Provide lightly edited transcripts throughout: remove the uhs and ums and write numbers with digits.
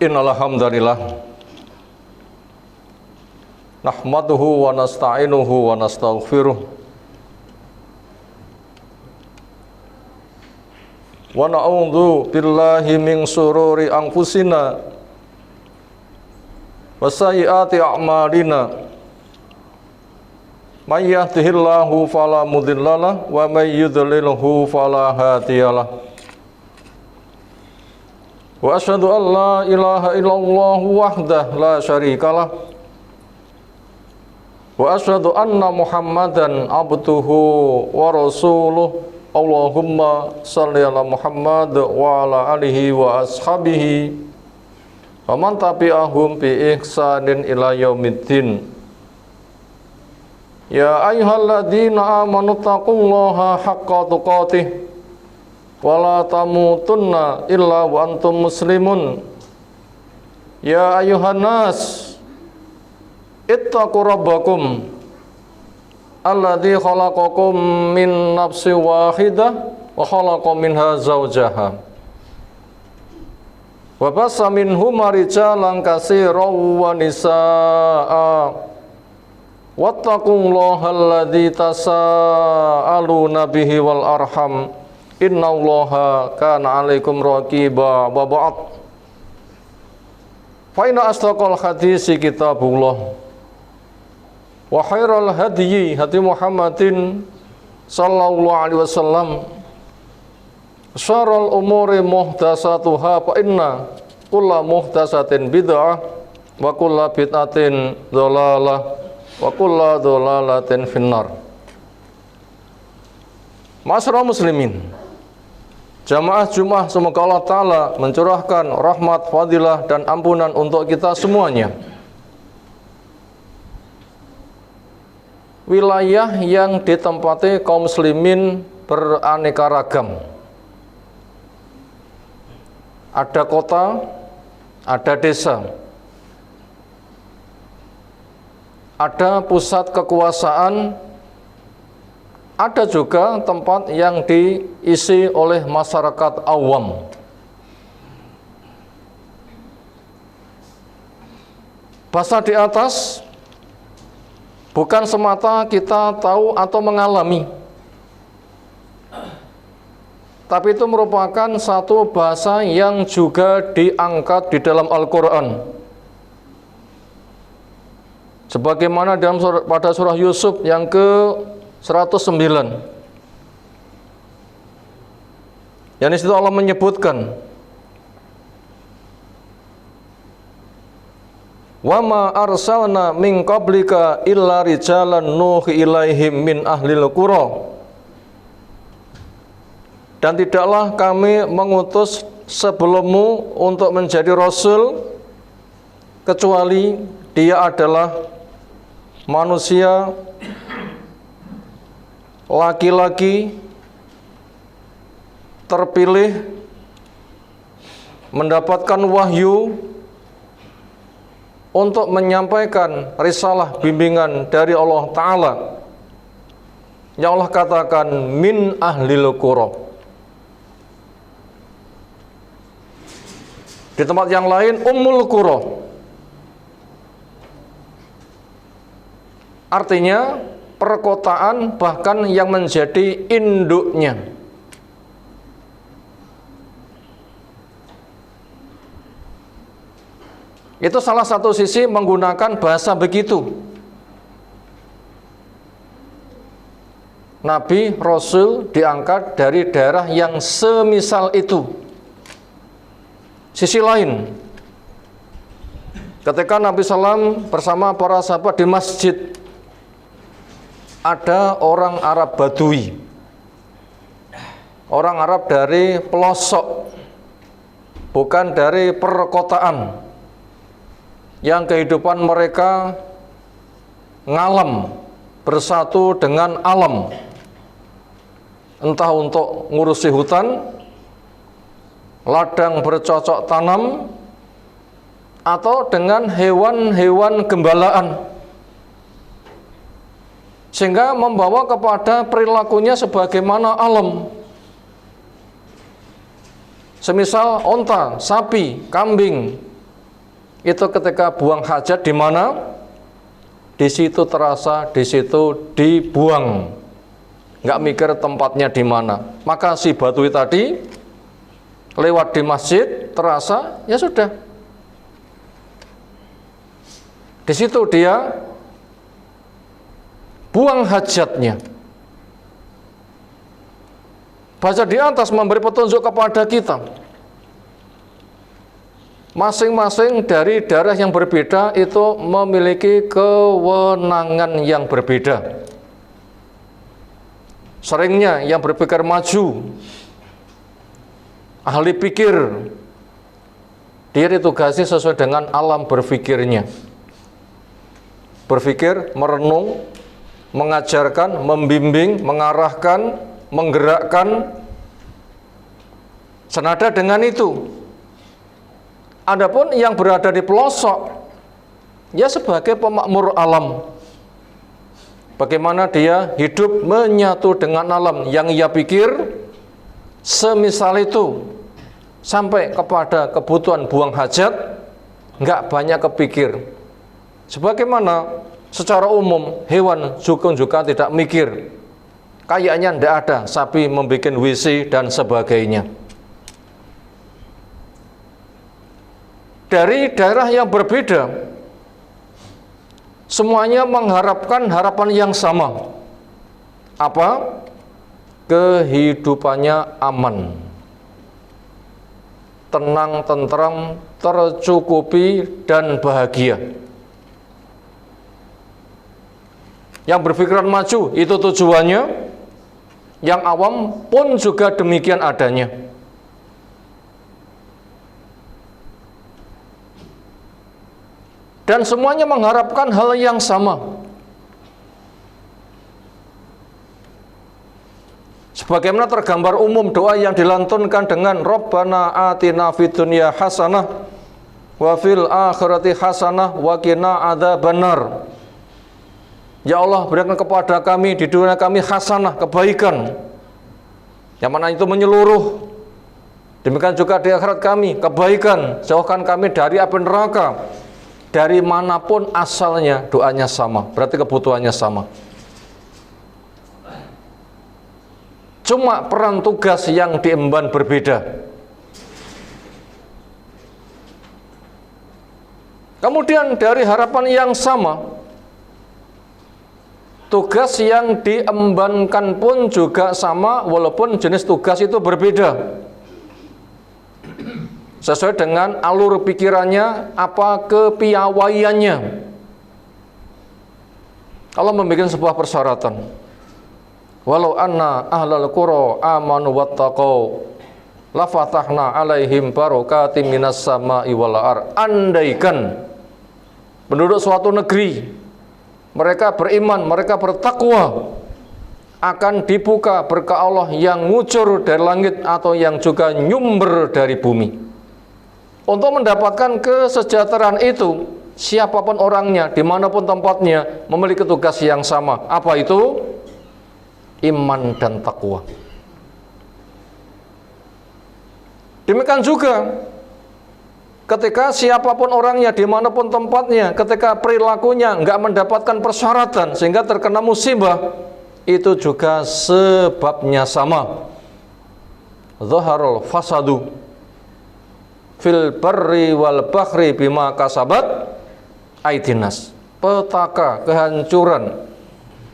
Innal hamdalillah nahmaduhu wa nasta'inuhu wa nastaghfiruh wa na'udzu billahi min shururi anfusina wa sayyiati a'malina may yahdihillahu fala mudhillalah wa may yudlilhu fala hadiyalah. Wa asyhadu an la ilaha illallah wahdah la syarikalah wa asyhadu anna Muhammadan abduhu wa rasuluh. Allahumma shalli ala Muhammad wa ala alihi wa ashabihi wa man tabi'ahum bi ihsanin ila yaumiddin. Ya ayyuhalladzina amanu taqullaha haqqa tuqatih wala tamutunna illa wa antum muslimun. Ya ayuhan nas ittaqu rabbakum alladzi khalaqakum min nafsin wahidah wa khalaqa minha zawjaha wa bassa minhuma rijalan katsiran wa nisaa'a wattaqullaha alladzi tasaaluna bihi wal arham innallaha kana 'alaikum raqiba. Wa ba'd. Fa inna asdaqal hadisi kitabullah wa khairal hadyi hadi Muhammadin sallallahu alaihi wasallam. Syarrul umuri muhdatsatuha fa inna kulla muhdatsatin bid'ah wa kulla bid'atin dhalalah wa kulla dhalalatin finnar. Masyarakat muslimin, jamaah Jumat, semoga Allah Ta'ala mencurahkan rahmat, fadilah, dan ampunan untuk kita semuanya. Wilayah yang ditempati kaum muslimin beraneka ragam. Ada kota, ada desa, ada pusat kekuasaan, ada juga tempat yang diisi oleh masyarakat awam. Bahasa di atas bukan semata kita tahu atau mengalami, tapi itu merupakan satu bahasa yang juga diangkat di dalam Al-Quran. Sebagaimana pada surah Yusuf yang ke-109, yang disitu Allah menyebutkan, wa ma arsalna min qablika illa rijalan nuhi ilaihim min ahlil qura. Dan tidaklah kami mengutus sebelummu untuk menjadi rasul kecuali dia adalah manusia laki-laki terpilih, mendapatkan wahyu untuk menyampaikan risalah bimbingan dari Allah Ta'ala, yang Allah katakan min ahlil qura. Di tempat yang lain ummul qura, artinya perkotaan, bahkan yang menjadi induknya. Itu salah satu sisi menggunakan bahasa begitu. Nabi Rasul diangkat dari daerah yang semisal itu. Sisi lain, ketika Nabi SAW bersama para sahabat di masjid, ada orang Arab Badui, orang Arab dari pelosok, bukan dari perkotaan, yang kehidupan mereka ngalam, bersatu dengan alam, entah untuk ngurusi hutan, ladang bercocok tanam, atau dengan hewan-hewan gembalaan, sehingga membawa kepada perilakunya sebagaimana alam. Semisal onta, sapi, kambing, itu ketika buang hajat di mana? Di situ terasa, di situ dibuang, nggak mikir tempatnya di mana. Maka si Badui tadi lewat di masjid, terasa, ya sudah. Di situ dia buang hajatnya. Baca di atas memberi petunjuk kepada kita. Masing-masing dari daerah yang berbeda itu memiliki kewenangan yang berbeda. Seringnya yang berpikir maju, ahli pikir, dia ditugasi sesuai dengan alam berpikirnya. Berpikir, merenung, mengajarkan, membimbing, mengarahkan, menggerakkan. Senada dengan itu, adapun yang berada di pelosok, ya sebagai pemakmur alam. Bagaimana dia hidup menyatu dengan alam yang ia pikir, semisal itu, sampai kepada kebutuhan buang hajat, nggak banyak kepikir. Sebagaimana secara umum hewan juga tidak mikir, kayaknya ndak ada sapi membuat WC dan sebagainya. Dari daerah yang berbeda, semuanya mengharapkan harapan yang sama. Apa? Kehidupannya aman, tenang, tentram, tercukupi, dan bahagia. Yang berpikiran maju, itu tujuannya. Yang awam pun juga demikian adanya. Dan semuanya mengharapkan hal yang sama. Sebagaimana tergambar umum doa yang dilantunkan dengan Rabbana atina fid dunya hasanah wa fil akhirati hasanah wa qina adzabannar. Ya Allah, berikan kepada kami di dunia kami hasanah, kebaikan, yang mana itu menyeluruh. Demikian juga di akhirat kami kebaikan, jauhkan kami dari api neraka. Dari manapun asalnya, doanya sama, berarti kebutuhannya sama. Cuma peran tugas yang diemban berbeda. Kemudian dari harapan yang sama, tugas yang diembankan pun juga sama, walaupun jenis tugas itu berbeda. Sesuai dengan alur pikirannya, apa kepiawaiannya. Allah membuat sebuah persyaratan. Walau anna ahlal qura amanu wattaqau la fatahna alaihim barakatim minas sama'i wal ardh. Andaikan penduduk suatu negeri mereka beriman, mereka bertakwa, akan dibuka berkah Allah yang ngucur dari langit atau yang juga nyumber dari bumi. Untuk mendapatkan kesejahteraan itu, siapapun orangnya, dimanapun tempatnya, memiliki tugas yang sama. Apa itu? Iman dan takwa. Demikian juga, ketika siapapun orangnya, dimanapun tempatnya, ketika perilakunya nggak mendapatkan persyaratan, sehingga terkena musibah, itu juga sebabnya sama. Zaharul fasadu fil barri wal bahri bima kasabat aidinas. Petaka kehancuran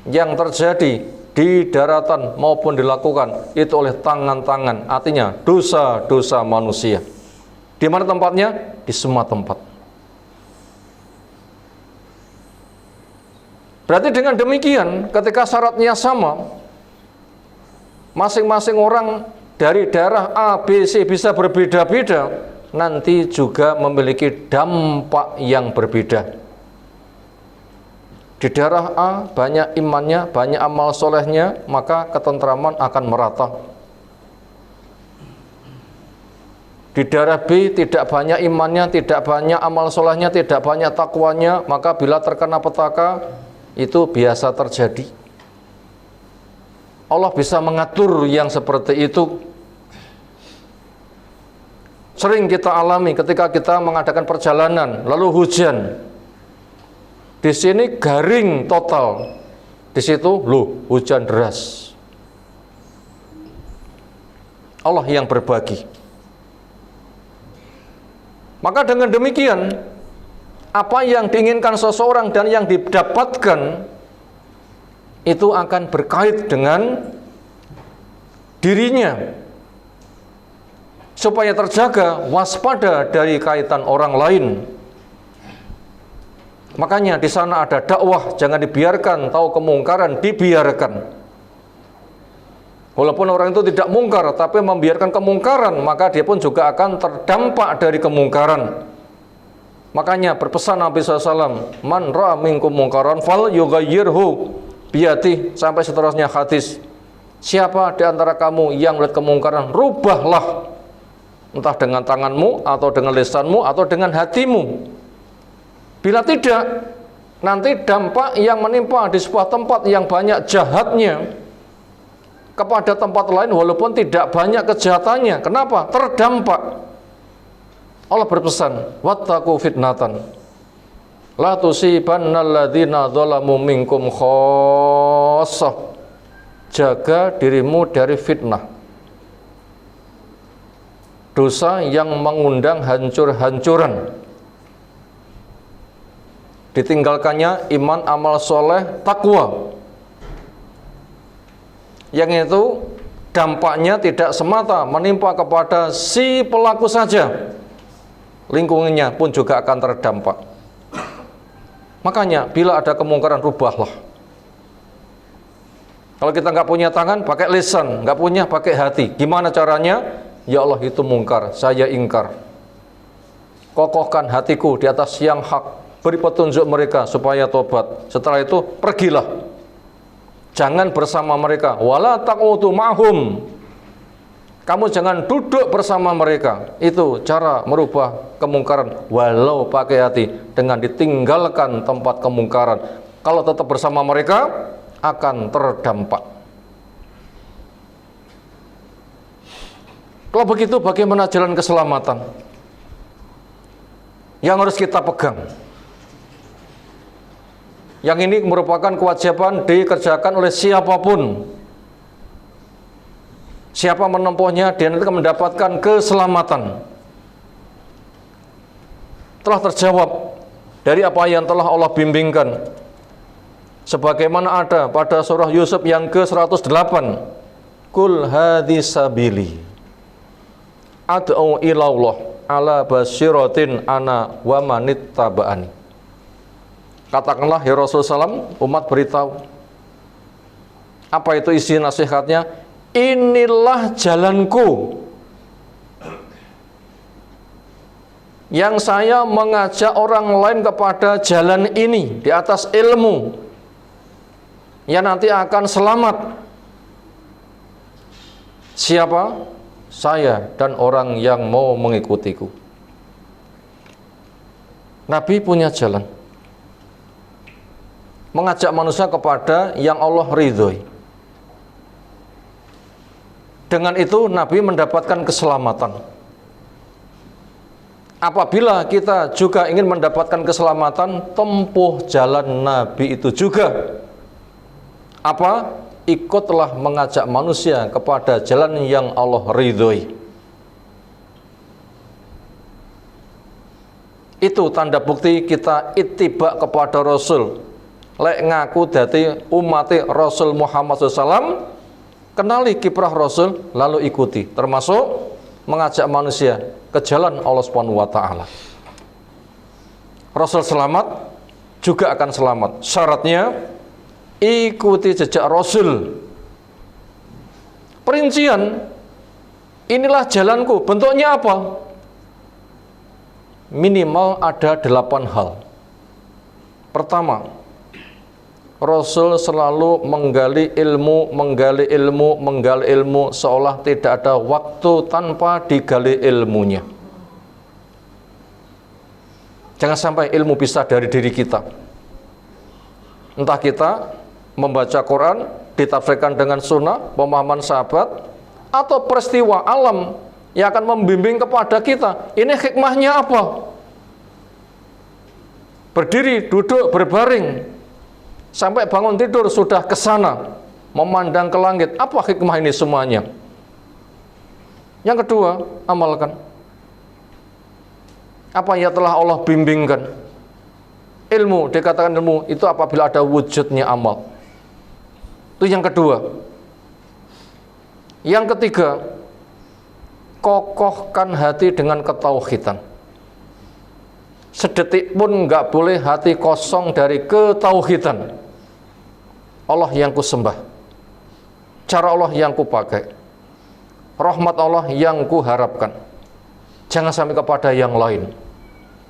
yang terjadi di daratan maupun dilakukan itu oleh tangan-tangan, artinya dosa-dosa manusia. Di mana tempatnya? Di semua tempat. Berarti dengan demikian, ketika syaratnya sama, masing-masing orang dari daerah A, B, C bisa berbeda-beda, nanti juga memiliki dampak yang berbeda. Di daerah A banyak imannya, banyak amal solehnya, maka ketentraman akan merata. Di daerah B tidak banyak imannya, tidak banyak amal solehnya, tidak banyak takwanya, maka bila terkena petaka, itu biasa terjadi. Allah bisa mengatur yang seperti itu. sering kita alami ketika kita mengadakan perjalanan lalu hujan. Di sini garing total, di situ hujan deras. Allah yang berbagi. Maka dengan demikian, apa yang diinginkan seseorang dan yang didapatkan itu akan berkait dengan dirinya, supaya terjaga waspada dari kaitan orang lain. Makanya di sana ada dakwah, jangan dibiarkan, tahu kemungkaran dibiarkan. Walaupun orang itu tidak mungkar, tapi membiarkan kemungkaran, maka dia pun juga akan terdampak dari kemungkaran. Makanya berpesan Nabi SAW, man ra'a minkum mungkaran fal yughayyirhu biyadihi, sampai seterusnya hadis. Siapa di antara kamu yang melihat kemungkaran, rubahlah, entah dengan tanganmu, atau dengan lisanmu, atau dengan hatimu. Bila tidak, nanti dampak yang menimpa di sebuah tempat yang banyak jahatnya kepada tempat lain walaupun tidak banyak kejahatannya. Kenapa? Terdampak. Allah berpesan, wattaqu fitnatan la tusibannal ladzina dzalamu minkum khassah. Jaga dirimu dari fitnah, dosa yang mengundang hancur-hancuran, ditinggalkannya iman, amal soleh, takwa, yang itu dampaknya tidak semata menimpa kepada si pelaku saja, lingkungannya pun juga akan terdampak. Makanya bila ada kemungkaran, rubahlah. Kalau kita nggak punya tangan, pakai lisan, nggak punya, pakai hati. Gimana caranya? Ya Allah, itu mungkar, saya ingkar. Kokohkan hatiku di atas yang hak, beri petunjuk mereka supaya tobat. Setelah itu pergilah, jangan bersama mereka. Wala taqutu ma'hum, kamu jangan duduk bersama mereka. Itu cara merubah kemungkaran, walau pakai hati, dengan ditinggalkan tempat kemungkaran. Kalau tetap bersama mereka, akan terdampak. Kalau begitu, bagaimana jalan keselamatan yang harus kita pegang? Yang ini merupakan kewajiban dikerjakan oleh siapapun. Siapa menempuhnya, dia nanti akan mendapatkan keselamatan. Telah terjawab dari apa yang telah Allah bimbingkan, sebagaimana ada pada surah Yusuf yang ke-108, Kul hadhi sabili ad'u ilallah ala basyiratin ana wa manittaba'ani. Katakanlah ya Rasulullah SAW, umat beritahu. Apa itu isi nasihatnya? Inilah jalanku, yang saya mengajak orang lain kepada jalan ini di atas ilmu, yang nanti akan selamat. Siapa? Saya dan orang yang mau mengikutiku. Nabi punya jalan, mengajak manusia kepada yang Allah ridhoi. Dengan itu Nabi mendapatkan keselamatan. Apabila kita juga ingin mendapatkan keselamatan, tempuh jalan Nabi itu juga. Apa? Ikutlah mengajak manusia kepada jalan yang Allah ridhoi. Itu tanda bukti kita ittiba kepada Rasul. Lek ngaku dadi umati Rasul Muhammad SAW, kenali kiprah Rasul, lalu ikuti, termasuk mengajak manusia ke jalan Allah Subhanahu wa Ta'ala. Rasul selamat, juga akan selamat. Syaratnya ikuti jejak Rasul. Perincian, inilah jalanku, bentuknya apa? Minimal ada 8 hal. Pertama, Rasul selalu menggali ilmu seolah tidak ada waktu tanpa digali ilmunya. Jangan sampai ilmu pisah dari diri kita. Entah kita membaca Quran, ditafsirkan dengan sunnah, pemahaman sahabat, atau peristiwa alam yang akan membimbing kepada kita. Ini hikmahnya apa? Berdiri, duduk, berbaring, sampai bangun tidur sudah ke sana, memandang ke langit. Apa hikmah ini semuanya? Yang kedua, amalkan apa yang telah Allah bimbingkan. Ilmu, dikatakan ilmu itu apabila ada wujudnya amal. Itu yang kedua. Yang ketiga, kokohkan hati dengan ketauhidan. Sedetik pun nggak boleh hati kosong dari ketauhidan. Allah yang ku sembah, cara Allah yang ku pakai, rahmat Allah yang ku harapkan. Jangan sampai kepada yang lain.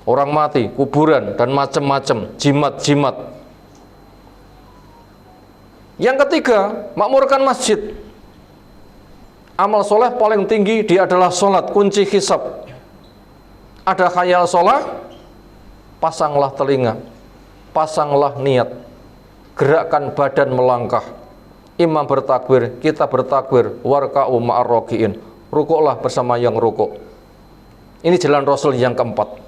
Orang mati, kuburan, dan macam-macam, jimat-jimat. Yang ketiga, makmurkan masjid. Amal soleh paling tinggi dia adalah sholat, kunci hisab. Ada khayal sholat, pasanglah telinga, pasanglah niat, gerakkan badan melangkah. Imam bertakbir, kita bertakbir, warka'u ma'ar raki'in. Rukuklah bersama yang rukuk. Ini jalan Rasul yang keempat.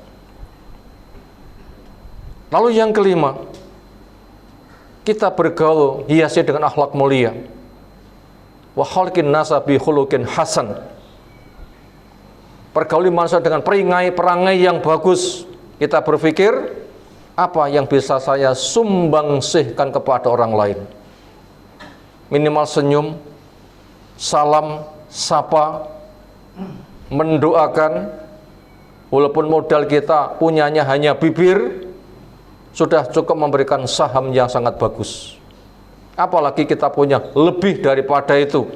Lalu yang kelima, kita bergaul hiasi dengan akhlak mulia. Wa khalqin nasa bi khuluqin hasan. Pergauli manusia dengan perangai yang bagus. Kita berpikir, apa yang bisa saya sumbangsihkan kepada orang lain? Minimal senyum, salam, sapa, mendoakan. Walaupun modal kita punyanya hanya bibir, sudah cukup memberikan saham yang sangat bagus. Apalagi kita punya lebih daripada itu,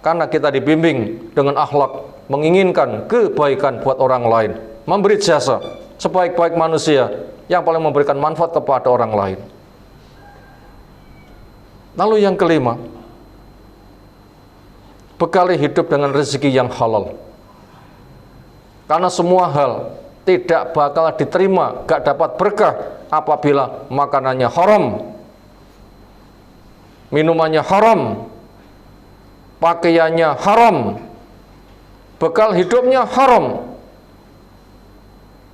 karena kita dibimbing dengan akhlak, menginginkan kebaikan buat orang lain, memberi jasa sebaik-baik manusia yang paling memberikan manfaat kepada orang lain. Lalu yang kelima, bekali hidup dengan rezeki yang halal. Karena semua hal tidak bakal diterima, gak dapat berkah apabila makanannya haram, minumannya haram, pakaiannya haram, bekal hidupnya haram,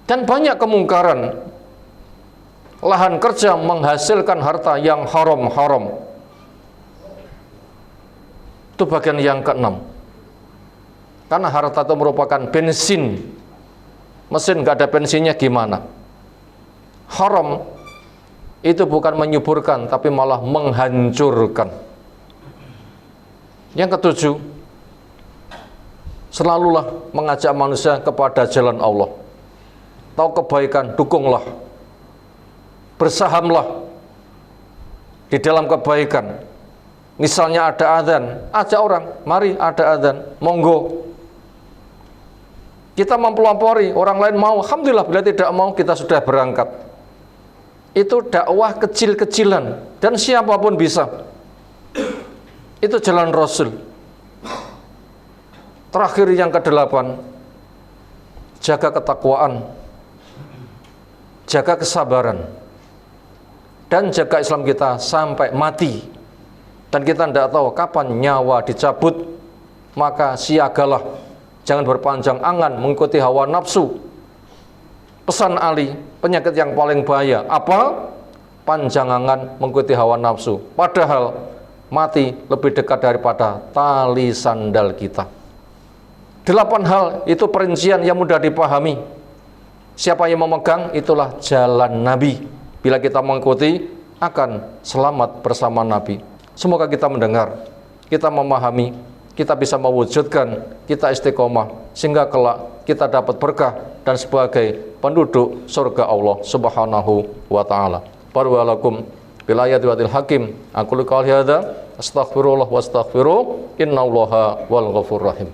dan banyak kemungkaran. Lahan kerja menghasilkan harta yang haram-haram. Itu bagian yang keenam. Karena harta itu merupakan bensin. Mesin gak ada bensinnya gimana? Haram itu bukan menyuburkan, tapi malah menghancurkan. Yang ketujuh, selalulah mengajak manusia kepada jalan Allah. Tahu kebaikan, dukunglah. Bersahamlah di dalam kebaikan. Misalnya ada adzan, ajak orang, mari ada adzan, monggo. Kita mempelopori, orang lain mau, alhamdulillah. Bila tidak mau, kita sudah berangkat. Itu dakwah kecil-kecilan, dan siapapun bisa. Itu jalan Rasul. Terakhir yang kedelapan, jaga ketakwaan, jaga kesabaran, dan jaga Islam kita sampai mati. Dan kita tidak tahu kapan nyawa dicabut, maka siagalah. Jangan berpanjang angan mengikuti hawa nafsu. Pesan Ali, penyakit yang paling bahaya apa? Panjang angan mengikuti hawa nafsu. Padahal mati lebih dekat daripada tali sandal kita. 8 hal itu perincian yang mudah dipahami. Siapa yang memegang, itulah jalan Nabi. Bila kita mengikuti, akan selamat bersama Nabi. Semoga kita mendengar, kita memahami, kita bisa mewujudkan, kita istiqomah, sehingga kelak kita dapat berkah dan sebagai penduduk surga Allah Subhanahu wa ta'ala. Barwalakum bilayatil hakim. Aku qouli hadza astaghfirullah wa astaghfiruh, innallaha wal ghafurur rahim.